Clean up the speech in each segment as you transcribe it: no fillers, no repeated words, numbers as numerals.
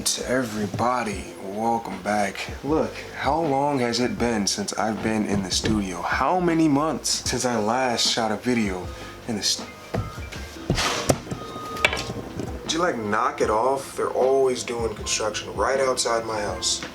Alright, everybody, welcome back. Look, how long has it been since I've been in the studio? How many months since I last shot a video in the Did you like knock it off? They're always doing construction right outside my house.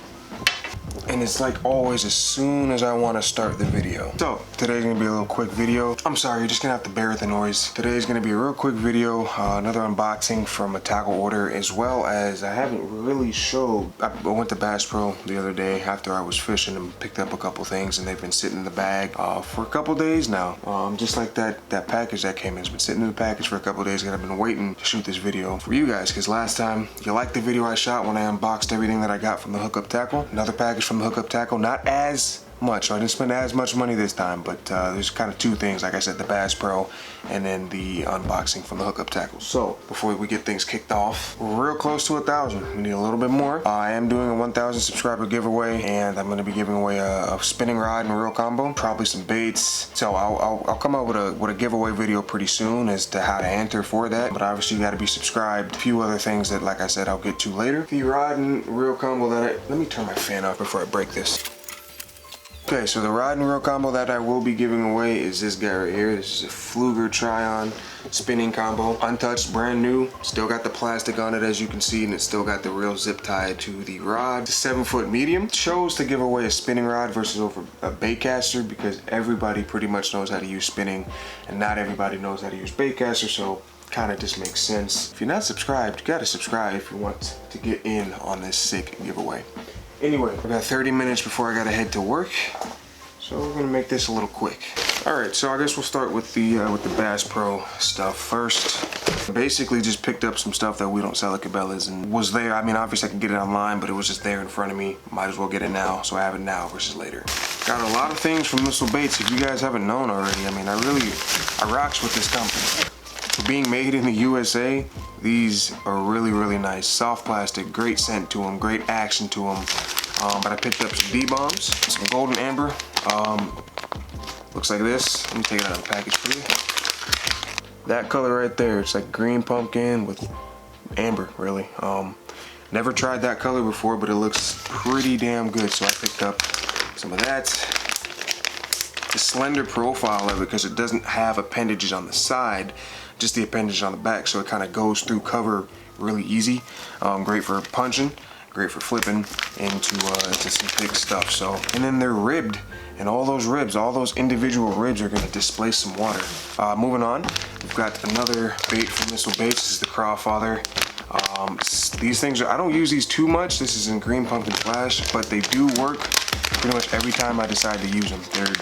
And it's like always as soon as I want to start the video. So today's gonna be a little quick video. I'm sorry, you're just gonna have to bear with the noise. Today's gonna be a real quick video, another unboxing from a tackle order, as well as I haven't really showed. I went to Bass Pro the other day after I was fishing and picked up a couple things, and they've been sitting in the bag for a couple days now. Just like that package that came in, it's been sitting in the package for a couple days, and I've been waiting to shoot this video for you guys, because last time you liked the video I shot when I unboxed everything that I got from the hookup tackle. Another package from the hookup tackle, not as much, so I didn't spend as much money this time, but there's kind of two things, like I said, the Bass Pro and then the unboxing from the hookup tackle. So before we get things kicked off, we're real close to 1,000. We need a little bit more. I am doing a 1,000 subscriber giveaway, and I'm going to be giving away a spinning rod and reel combo, probably some baits. So I'll come up with a giveaway video pretty soon as to how to enter for that, but obviously you got to be subscribed. A few other things that, like I said, I'll get to later. The rod and reel combo that let me turn my fan off before I break this. Okay, so the rod and reel combo that I will be giving away is this guy right here. This is a Fluger Try-On spinning combo, untouched, brand new. Still got the plastic on it, as you can see, and it's still got the reel zip tied to the rod. It's a 7-foot medium. Chose to give away a spinning rod versus over a bait caster because everybody pretty much knows how to use spinning, and not everybody knows how to use bait caster, so kind of just makes sense. If you're not subscribed, you gotta subscribe if you want to get in on this sick giveaway. Anyway, we got 30 minutes before I gotta head to work, so we're gonna make this a little quick. All right, so I guess we'll start with the Bass Pro stuff first. Basically, just picked up some stuff that we don't sell at Cabela's, and was there. I mean, obviously I can get it online, but it was just there in front of me. Might as well get it now, so I have it now versus later. Got a lot of things from Missile Baits. If you guys haven't known already, I mean, I rocks with this company. For being made in the USA, these are really, really nice. Soft plastic, great scent to them, great action to them. But I picked up some D-bombs, some golden amber. Looks like this. Let me take it out of the package for you. That color right there, it's like green pumpkin with amber, really. Never tried that color before, but it looks pretty damn good, so I picked up some of that. The slender profile of it, because it doesn't have appendages on the side, just the appendage on the back, so it kind of goes through cover really easy. Great for punching, great for flipping into some big stuff. So, and then they're ribbed, and all those ribs, all those individual ribs are going to displace some water. Moving on, we've got another bait from Missile Baits. This is the Crawfather. These things I don't use these too much. This is in Green Pumpkin Flash, but they do work pretty much every time I decide to use them. They're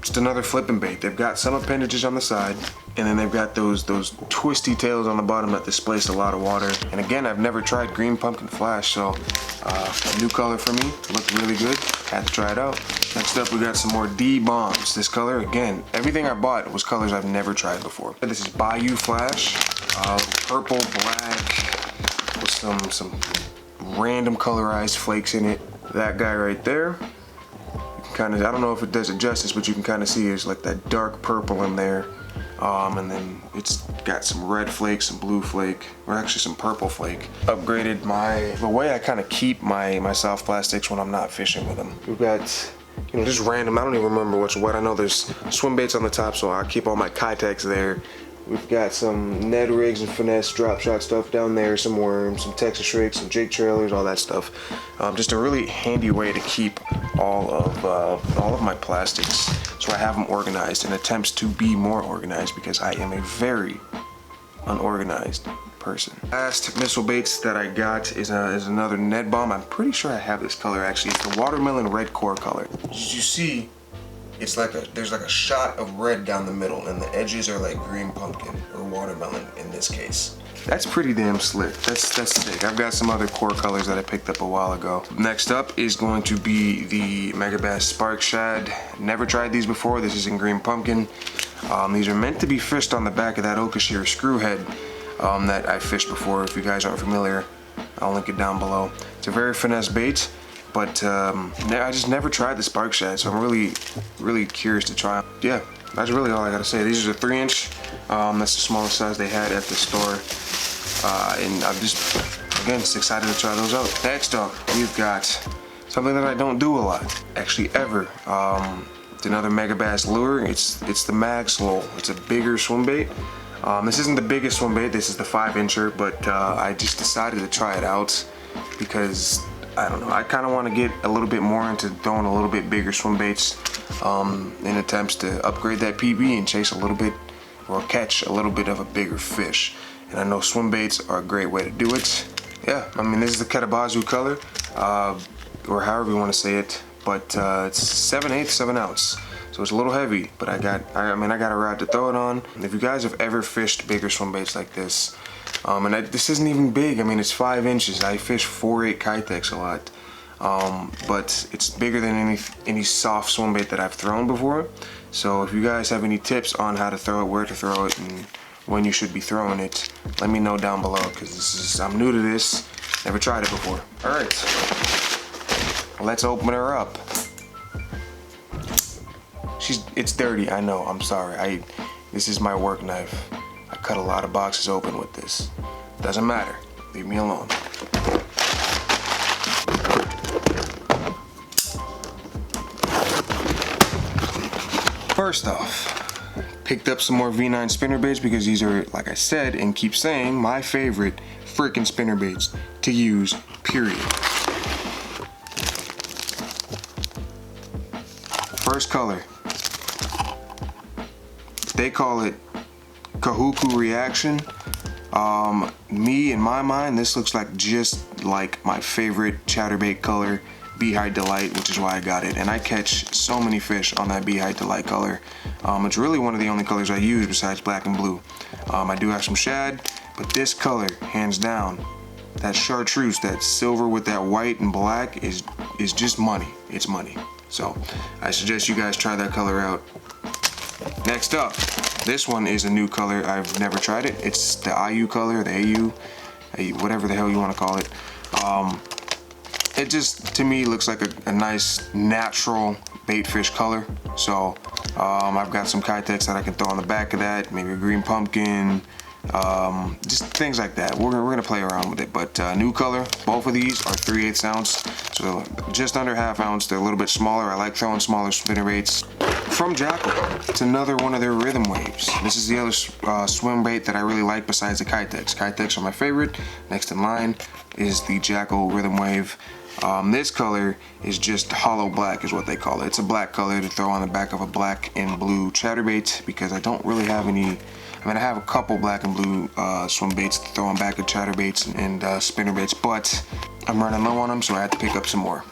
just another flipping bait. They've got some appendages on the side, and then they've got those twisty tails on the bottom that displace a lot of water. And again, I've never tried Green Pumpkin Flash, so a new color for me. Looked really good. Had to try it out. Next up, we got some more D-bombs. This color, again, everything I bought was colors I've never tried before. This is Bayou Flash, purple, black, with some random colorized flakes in it. That guy right there. I don't know if it does it justice, but you can kind of see there's like that dark purple in there, and then it's got some red flake, some blue flake, or actually some purple flake. Upgraded the way I kind of keep my soft plastics when I'm not fishing with them. We've got, just random, I don't even remember what's what. I know there's swim baits on the top, so I keep all my keitechs there. We've got some Ned rigs and finesse drop shot stuff down there, some worms, some Texas rigs, some jig trailers, all that stuff. Just a really handy way to keep all of my plastics, so I have them organized in attempts to be more organized, because I am a very unorganized person. Last Missile Baits that I got is another Ned bomb. I'm pretty sure I have this color actually. It's the watermelon red core color. As you see, it's like there's like a shot of red down the middle, and the edges are like green pumpkin or watermelon in this case. That's pretty damn slick. That's sick. I've got some other core colors that I picked up a while ago. Next up is going to be the Megabass Spark Shad. Never tried these before. This is in green pumpkin. These are meant to be fished on the back of that Okashir screw head that I fished before. If you guys aren't familiar, I'll link it down below. It's a very finesse bait. But I just never tried the Spark Shad, so I'm really curious to try. Yeah, that's really all I gotta say. These are the 3-inch. That's the smallest size they had at the store. And I'm again, just excited to try those out. Next up, we've got something that I don't do a lot, actually ever. It's another Megabass lure. It's the Mag Slow. It's a bigger swim bait. This isn't the biggest swim bait. This is the 5-incher, but I just decided to try it out because I don't know. I kind of want to get a little bit more into throwing a little bit bigger swim baits in attempts to upgrade that PB and chase a little bit or catch a little bit of a bigger fish. And I know swim baits are a great way to do it. Yeah, I mean, this is the Ketabazu color, or however you want to say it, but it's 7/8, 7 ounce. So it's a little heavy, but I got a rod to throw it on. If you guys have ever fished bigger swim baits like this, this isn't even big. I mean, it's 5 inches. I fish 4/8 keitechs a lot, but it's bigger than any soft swim bait that I've thrown before. So if you guys have any tips on how to throw it, where to throw it, and when you should be throwing it, let me know down below, because I'm new to this, never tried it before. All right, let's open her up. It's dirty, I know, I'm sorry. This is my work knife. I cut a lot of boxes open with this. Doesn't matter, leave me alone. First off, picked up some more V9 spinner baits because these are, like I said and keep saying, my favorite freaking spinner baits to use, period. First color. They call it Kahuku Reaction. Me, in my mind, this looks like just like my favorite chatterbait color, Beehive Delight, which is why I got it. And I catch so many fish on that Beehive Delight color. It's really one of the only colors I use besides black and blue. I do have some shad, but this color, hands down, that chartreuse, that silver with that white and black is just money. It's money. So I suggest you guys try that color out. Next up, this one is a new color. I've never tried it. It's the IU color, the AU, whatever the hell you want to call it. It just, to me, looks like a nice natural bait fish color. So I've got some keitechs that I can throw on the back of that, maybe a green pumpkin, just things like that. We're gonna play around with it. But new color, both of these are 3/8 ounce, so just under ½ ounce. They're a little bit smaller. I like throwing smaller spinner baits. From Jackal, it's another one of their rhythm waves. This is the other swim bait that I really like besides the keitechs. Keitechs are my favorite. Next in line is the Jackal rhythm wave. This color is just hollow black is what they call it. It's a black color to throw on the back of a black and blue chatterbait because I don't really have any. I mean, I have a couple black and blue swim baits to throw on back of chatterbaits and spinner baits, but I'm running low on them, so I had to pick up some more.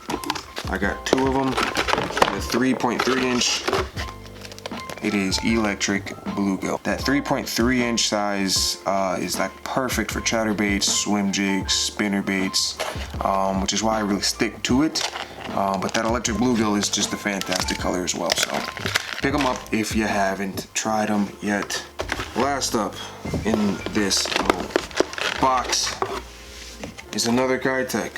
I got 2 of them, the 3.3 inch. It is electric bluegill. That 3.3 inch size is like perfect for chatterbaits, swim jigs, spinner baits, which is why I really stick to it. But that electric bluegill is just a fantastic color as well. So pick them up if you haven't tried them yet. Last up in this little box is another keitech.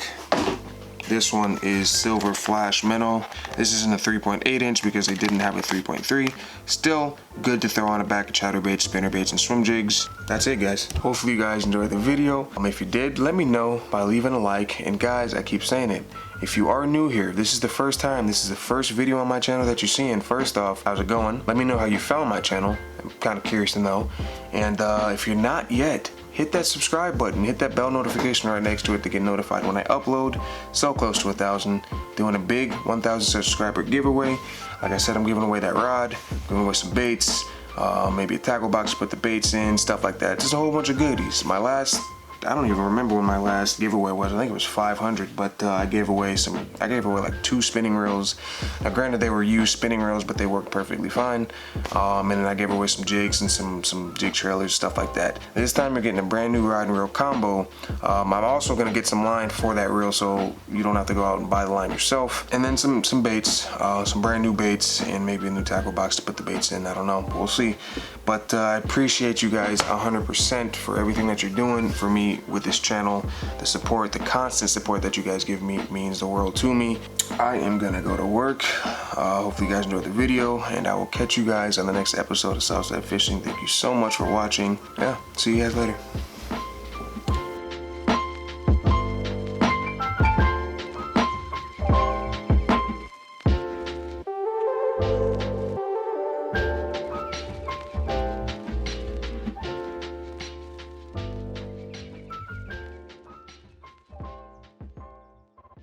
This one is Silver Flash Minnow. This isn't a 3.8 inch because they didn't have a 3.3. Still good to throw on a back of chatterbaits, spinner baits, and swim jigs. That's it, guys. Hopefully you guys enjoyed the video. If you did, let me know by leaving a like. And guys, I keep saying it, if you are new here, this is the first time, this is the first video on my channel that you're seeing. First off, how's it going? Let me know how you found my channel. I'm kind of curious to know. And if you're not yet, hit that subscribe button, hit that bell notification right next to it to get notified when I upload. So close to 1,000, doing a big 1,000 subscriber giveaway. Like I said, I'm giving away that rod, giving away some baits, maybe a tackle box to put the baits in, stuff like that. Just a whole bunch of goodies. I don't even remember when my last giveaway was. I think it was 500, but I gave away like 2 spinning reels. Now granted, they were used spinning reels, but they worked perfectly fine. And then I gave away some jigs and some jig trailers, stuff like that. This time you're getting a brand new rod and reel combo. I'm also gonna get some line for that reel, so you don't have to go out and buy the line yourself. And then some baits, some brand new baits, and maybe a new tackle box to put the baits in. I don't know, we'll see. But I appreciate you guys 100% for everything that you're doing for me with this channel. The support, the constant support that you guys give me means the world to me. I am gonna go to work. Hopefully you guys enjoyed the video, and I will catch you guys on the next episode of Southside Fishing. Thank you so much for watching. Yeah, see you guys later.